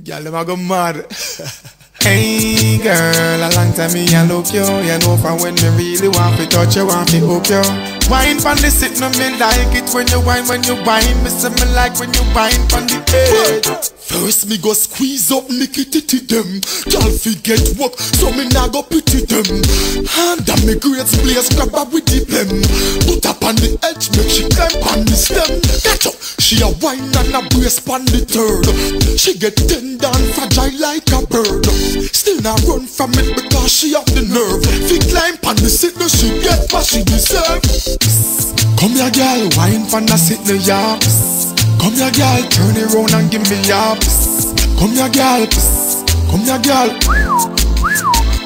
Girl, them a go mad. Hey girl, a long time me a look you. You know from when me really want to touch you, want to hook you. Wine pon the sit, no me like it when you wine. Me say me like when you wine pon the edge. First me go squeeze up Nicky titty them. Y'all forget work, so me nah go pity them. Hand on me great place, grab her with the blem. Put up on the edge, make she climb on the stem. Catch up, she a wine and a brace pon the third. She get tender and fragile like a bird. Still not run from it because she have the nerve. Fi climb on the sit, no she get what she deserve. Come here girl, wine pon the sit no ya. Come here girl, turn it round and give me your piss. Come here girl, piss. Come here girl.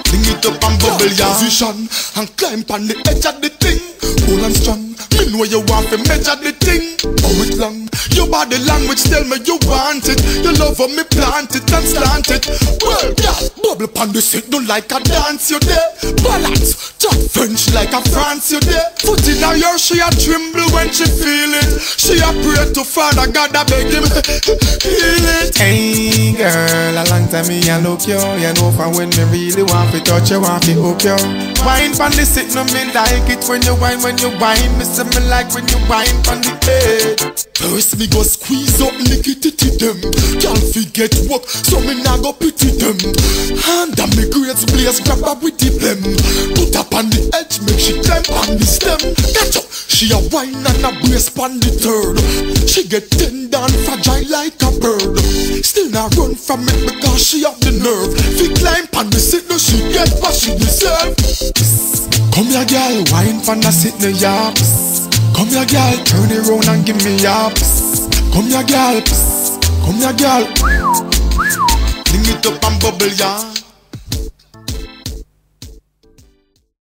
Bring it up and bubble your position and climb on the edge of the thing. Cool and strong, me know you want to measure the thing. How it long, your body language tell me you want it. You love how me plant it and slant it. Well girl, bubble pon the sit, don't like a dance you there. Balance, talk French like a France you there. Foot in her ear, she a tremble when she feel it. She a pray to Father God, I beg him heal it. Hey girl, a long time me a look you. You know from when me really want to touch you, want to hook you. Wine pon the sit, no me like it when you wine. Me say me like when you wine pon the edge. First me go squeeze up Nicky titty them. Y'all forget work, so me nah go pity them. Hand on me great place, grab her with the blem. Put up on the edge, make she climb on the stem. Catch up, she a wine and a brace pon the third. She get tender and fragile like a bird. Still not run from it because she have the nerve. Fi climb on the sit, no she get what she deserve. Come here girl, wine pon the sit no ya. Come here girl, turn it round and give me your piss. Come here girl, piss. Come here girl. Bring it up and bubble ya.